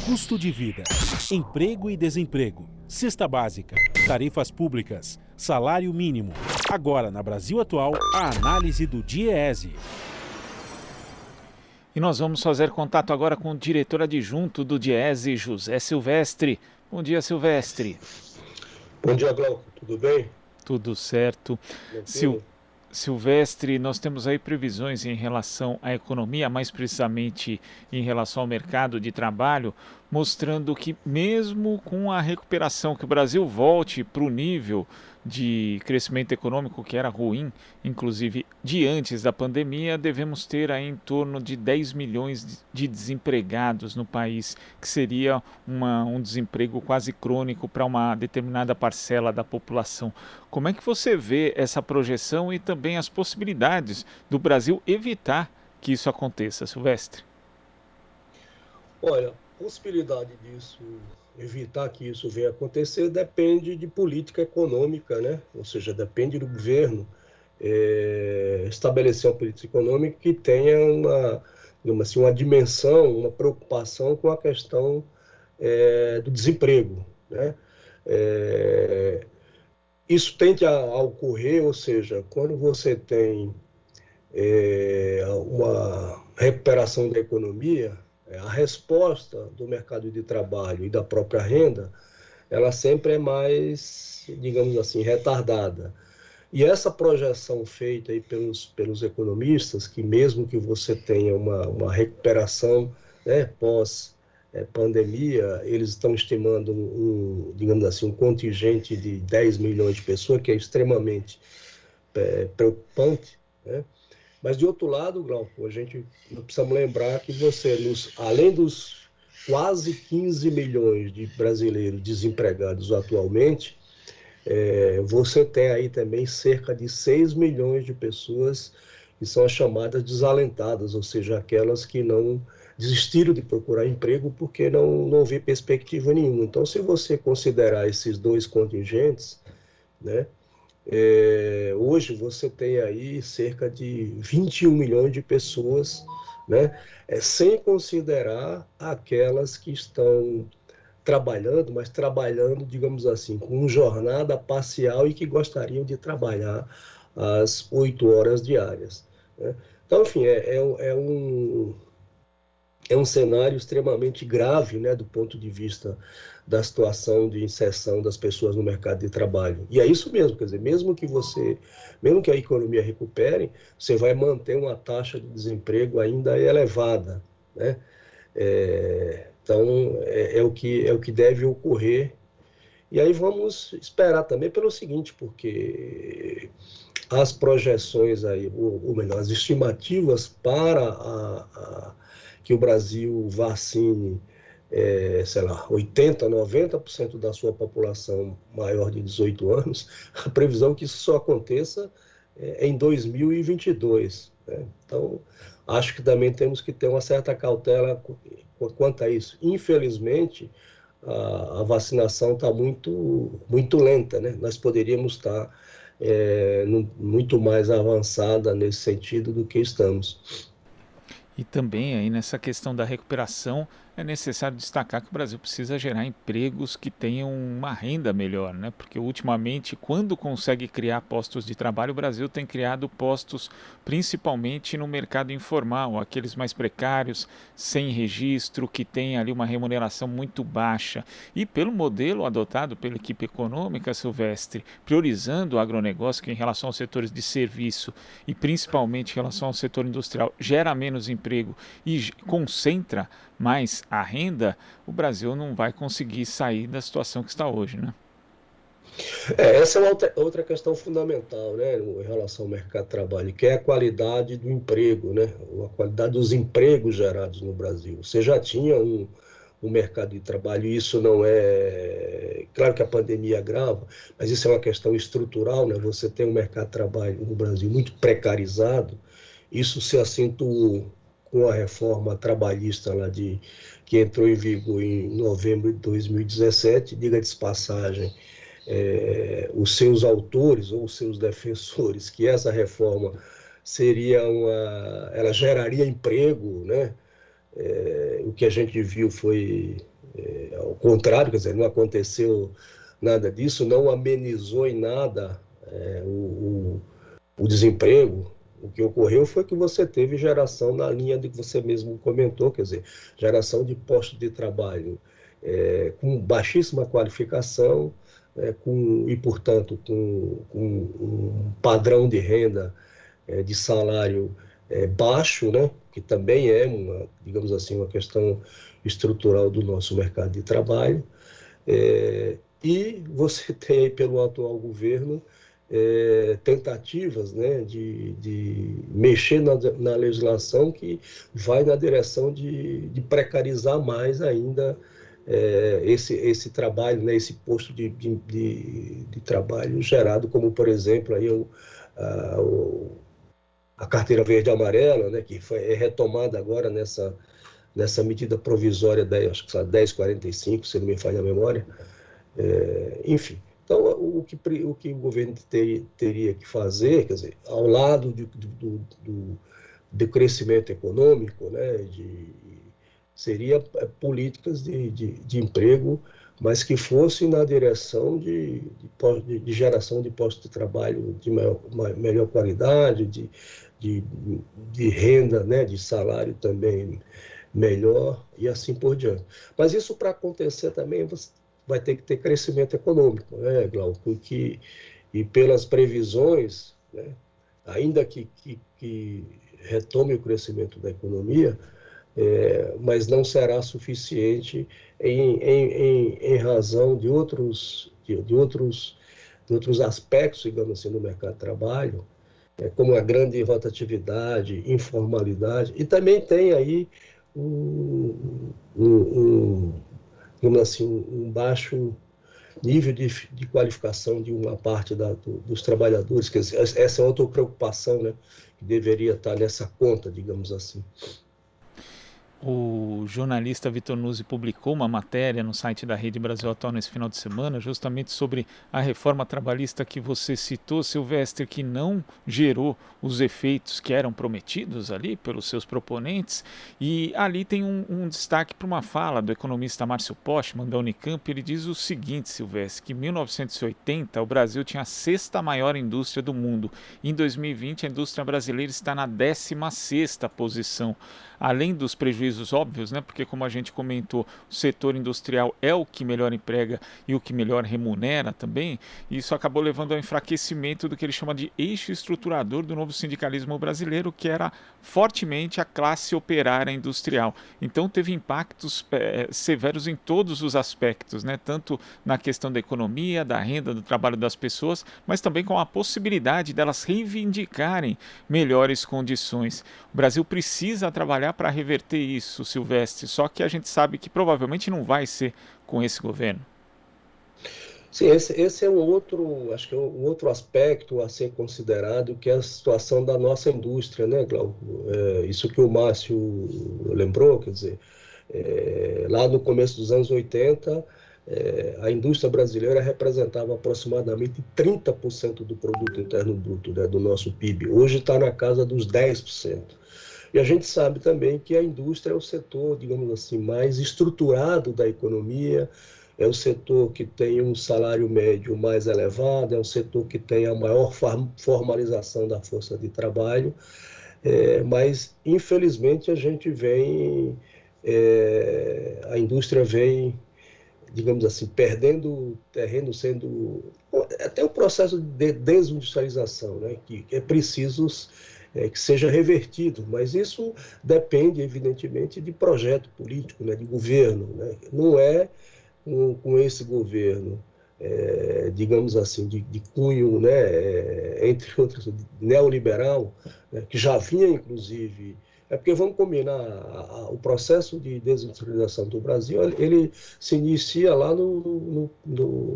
Custo de vida, emprego e desemprego, cesta básica, tarifas públicas, salário mínimo. Agora, na Brasil Atual, a análise do DIEESE. E nós vamos fazer contato agora com o diretor adjunto do DIEESE, José Silvestre. Bom dia, Silvestre. Bom dia, Glauco. Tudo bem? Tudo certo. Silvestre, nós temos aí previsões em relação à economia, mais precisamente em relação ao mercado de trabalho, mostrando que mesmo com a recuperação, que o Brasil volte para o nível de crescimento econômico que era ruim, inclusive de antes da pandemia, devemos ter aí em torno de 10 milhões de desempregados no país, que seria um desemprego quase crônico para uma determinada parcela da população. Como é que você vê essa projeção e também as possibilidades do Brasil evitar que isso aconteça, Silvestre? Olha, a possibilidade disso, evitar que isso venha acontecer, depende de política econômica, né? Ou seja, depende do governo estabelecer uma política econômica que tenha digamos assim, uma dimensão, uma preocupação com a questão do desemprego, né? Isso tende a ocorrer, ou seja, quando você tem uma recuperação da economia, a resposta do mercado de trabalho e da própria renda, ela sempre é mais, digamos assim, retardada. E essa projeção feita aí pelos economistas, que mesmo que você tenha uma recuperação, né, pós-pandemia, eles estão estimando digamos assim, um contingente de 10 milhões de pessoas, que é extremamente preocupante, né? Mas, de outro lado, Glauco, a gente precisamos lembrar que além dos quase 15 milhões de brasileiros desempregados atualmente, você tem aí também cerca de 6 milhões de pessoas que são as chamadas desalentadas, ou seja, aquelas que não desistiram de procurar emprego porque não vê perspectiva nenhuma. Então, se você considerar esses dois contingentes, né, hoje você tem aí cerca de 21 milhões de pessoas, né, sem considerar aquelas que estão trabalhando, mas trabalhando, digamos assim, com jornada parcial e que gostariam de trabalhar às 8 horas diárias, né? Então, enfim, é um cenário extremamente grave, né, do ponto de vista da situação de inserção das pessoas no mercado de trabalho. E é isso mesmo, quer dizer, mesmo que a economia recupere, você vai manter uma taxa de desemprego ainda elevada, né? Então, é o que deve ocorrer. E aí vamos esperar também pelo seguinte, porque as projeções aí, ou melhor, as estimativas para que o Brasil vacine, sei lá, 80%, 90% da sua população maior de 18 anos, a previsão é que isso só aconteça em 2022, né? Então, acho que também temos que ter uma certa cautela quanto a isso. Infelizmente, a vacinação está muito lenta, né? Nós poderíamos estar muito mais avançada nesse sentido do que estamos. E também aí nessa questão da recuperação é necessário destacar que o Brasil precisa gerar empregos que tenham uma renda melhor, né? Porque ultimamente, quando consegue criar postos de trabalho, o Brasil tem criado postos principalmente no mercado informal, aqueles mais precários, sem registro, que têm ali uma remuneração muito baixa. E pelo modelo adotado pela equipe econômica, Silvestre, priorizando o agronegócio, que em relação aos setores de serviço e principalmente em relação ao setor industrial, gera menos emprego e concentra mais a renda, o Brasil não vai conseguir sair da situação que está hoje, né? Essa é outra questão fundamental, né, em relação ao mercado de trabalho, que é a qualidade do emprego, né, a qualidade dos empregos gerados no Brasil. Você já tinha um mercado de trabalho, e isso não é... Claro que a pandemia agrava, mas isso é uma questão estrutural, né? Você tem um mercado de trabalho no Brasil muito precarizado, isso se acentuou com a reforma trabalhista que entrou em vigor em novembro de 2017, diga-se de passagem, os seus autores ou os seus defensores, que essa reforma ela geraria emprego, né? O que a gente viu foi ao contrário, quer dizer, não aconteceu nada disso, não amenizou em nada o desemprego. O que ocorreu foi que você teve geração na linha de que você mesmo comentou, quer dizer, geração de postos de trabalho com baixíssima qualificação, e, portanto, com um padrão de renda, de salário baixo, né, que também é digamos assim, uma questão estrutural do nosso mercado de trabalho. E você tem aí, pelo atual governo, tentativas, né, de mexer na legislação que vai na direção de precarizar mais ainda esse trabalho, né, esse posto de trabalho gerado, como, por exemplo, aí a carteira verde e amarela, né, que é retomada agora nessa medida provisória, acho que 1045, se não me falha a memória. Enfim, então o que o governo teria que fazer, quer dizer, ao lado do crescimento econômico, né, seria políticas de emprego, mas que fossem na direção de geração de postos de trabalho de melhor qualidade, de renda, né, de salário também melhor e assim por diante. Mas isso, para acontecer também, você vai ter que ter crescimento econômico, né, Glauco? E pelas previsões, né, ainda que retome o crescimento da economia, mas não será suficiente em razão de outros aspectos, digamos assim, no mercado de trabalho, como a grande rotatividade, informalidade, e também tem aí digamos assim, um baixo nível de qualificação de uma parte dos trabalhadores, que essa é outra preocupação, né, que deveria estar nessa conta, digamos assim. O jornalista Vitor Nuzzi publicou uma matéria no site da Rede Brasil Atual nesse final de semana, justamente sobre a reforma trabalhista que você citou, Silvestre, que não gerou os efeitos que eram prometidos ali pelos seus proponentes. E ali tem um destaque para uma fala do economista Márcio Postman, da Unicamp. Ele diz o seguinte, Silvestre, que em 1980 o Brasil tinha a sexta maior indústria do mundo. Em 2020 a indústria brasileira está na 16ª posição. Além dos prejuízos óbvios, né, porque como a gente comentou, o setor industrial é o que melhor emprega e o que melhor remunera também, e isso acabou levando ao enfraquecimento do que ele chama de eixo estruturador do novo sindicalismo brasileiro, que era fortemente a classe operária industrial. Então teve impactos severos em todos os aspectos, né, tanto na questão da economia, da renda, do trabalho das pessoas, mas também com a possibilidade delas reivindicarem melhores condições. O Brasil precisa trabalhar para reverter isso, Silvestre, só que a gente sabe que provavelmente não vai ser com esse governo. Sim, esse é acho que é um outro aspecto a ser considerado, que é a situação da nossa indústria, né, Glauco? Isso que o Márcio lembrou, quer dizer, lá no começo dos anos 80, a indústria brasileira representava aproximadamente 30% do produto interno bruto, né, do nosso PIB. Hoje está na casa dos 10%. E a gente sabe também que a indústria é o setor, digamos assim, mais estruturado da economia, é o setor que tem um salário médio mais elevado, é o setor que tem a maior formalização da força de trabalho, mas, infelizmente, a indústria vem, digamos assim, perdendo terreno, sendo até um processo de desindustrialização, né, que é preciso que seja revertido, mas isso depende, evidentemente, de projeto político, né, de governo, né? Não é com esse governo, digamos assim, de cunho, né, entre outros, neoliberal, né, que já vinha, inclusive. Porque vamos combinar, o processo de desindustrialização do Brasil, ele se inicia lá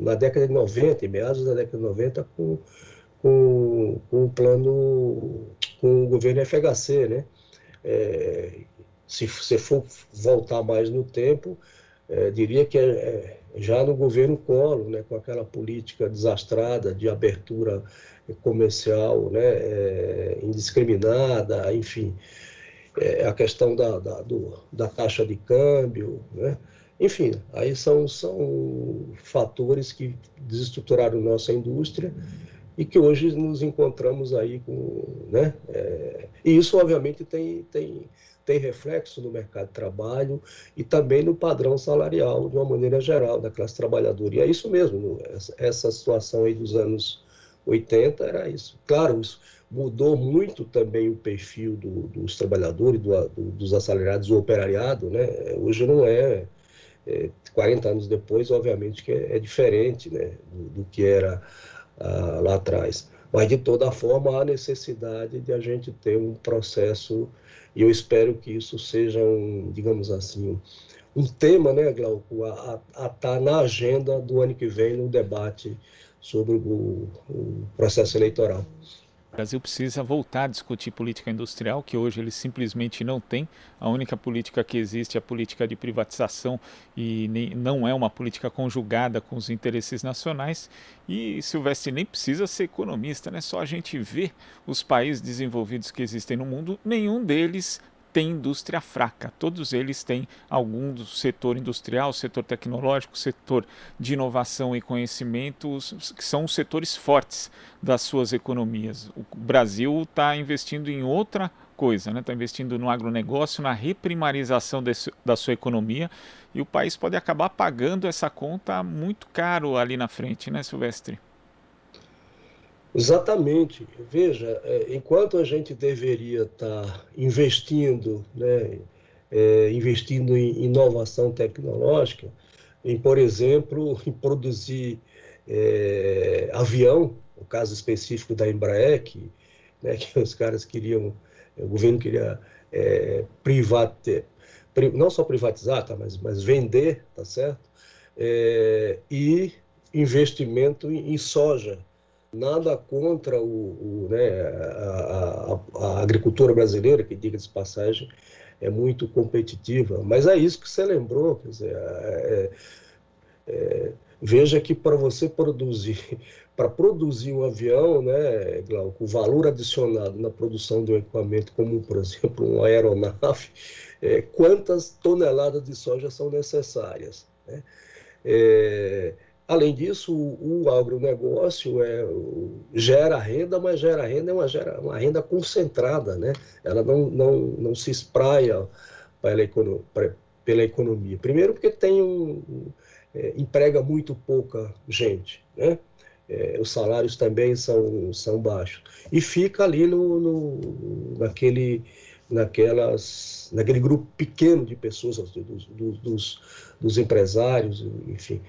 na década de 90, em meados da década de 90, com o plano, com o governo FHC, né? Se você for voltar mais no tempo, diria que já no governo Collor, né, com aquela política desastrada de abertura comercial, né, indiscriminada, enfim. a questão da taxa de câmbio, né? Enfim, aí são fatores que desestruturaram nossa indústria e que hoje nos encontramos aí com, né? E isso, obviamente, tem reflexo no mercado de trabalho e também no padrão salarial, de uma maneira geral, da classe trabalhadora. E é isso mesmo, essa situação aí dos anos 80 era isso. Claro, isso mudou muito também o perfil dos trabalhadores, dos assalariados, do operariado, né? Hoje não 40 anos depois, obviamente, que é diferente, né, do que era lá atrás. Mas, de toda forma, há necessidade de a gente ter um processo, e eu espero que isso seja digamos assim, um tema, né, Glauco, a estar na agenda do ano que vem, no debate sobre o processo eleitoral. O Brasil precisa voltar a discutir política industrial, que hoje ele simplesmente não tem. A única política que existe é a política de privatização e não é uma política conjugada com os interesses nacionais. E Silvestre nem precisa ser economista, né? Só a gente vê os países desenvolvidos que existem no mundo, nenhum deles tem indústria fraca. Todos eles têm algum do setor industrial, setor tecnológico, setor de inovação e conhecimento, que são os setores fortes das suas economias. O Brasil está investindo em outra coisa, né? Está investindo no agronegócio, na reprimarização da sua economia, e o país pode acabar pagando essa conta muito caro ali na frente, né, Silvestre? Exatamente. Veja, enquanto a gente deveria estar investindo, né, investindo em inovação tecnológica, por exemplo, em produzir avião, o caso específico da Embraer, né, que os caras queriam, o governo queria não só privatizar, tá, mas vender, tá certo? E investimento em soja. Nada contra a agricultura brasileira, que, diga-se de passagem, é muito competitiva. Mas é isso que você lembrou. Quer dizer, veja que para produzir um avião, né, Glauco, o valor adicionado na produção de um equipamento, como, por exemplo, uma aeronave, quantas toneladas de soja são necessárias, né? Além disso, o agronegócio gera renda, mas gera uma renda concentrada, né? Ela não se espraia pela economia. Primeiro porque emprega muito pouca gente, né? Os salários também são baixos. E fica ali naquele grupo pequeno de pessoas, dos empresários, enfim.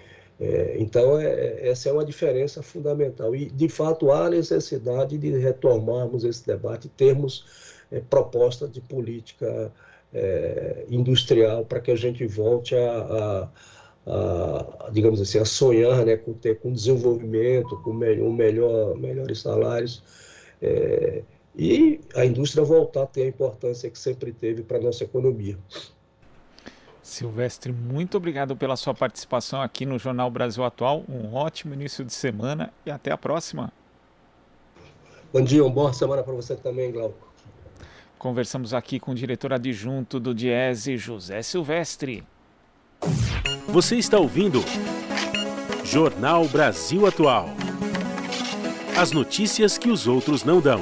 Então, essa é uma diferença fundamental. E, de fato, há necessidade de retomarmos esse debate, termos proposta de política industrial para que a gente volte digamos assim, a sonhar, né, com desenvolvimento, com melhores salários, e a indústria voltar a ter a importância que sempre teve para a nossa economia. Silvestre, muito obrigado pela sua participação aqui no Jornal Brasil Atual. Um ótimo início de semana e até a próxima. Bom dia, uma boa semana para você também, Glauco. Conversamos aqui com o diretor adjunto do Diese, José Silvestre. Você está ouvindo Jornal Brasil Atual. As notícias que os outros não dão.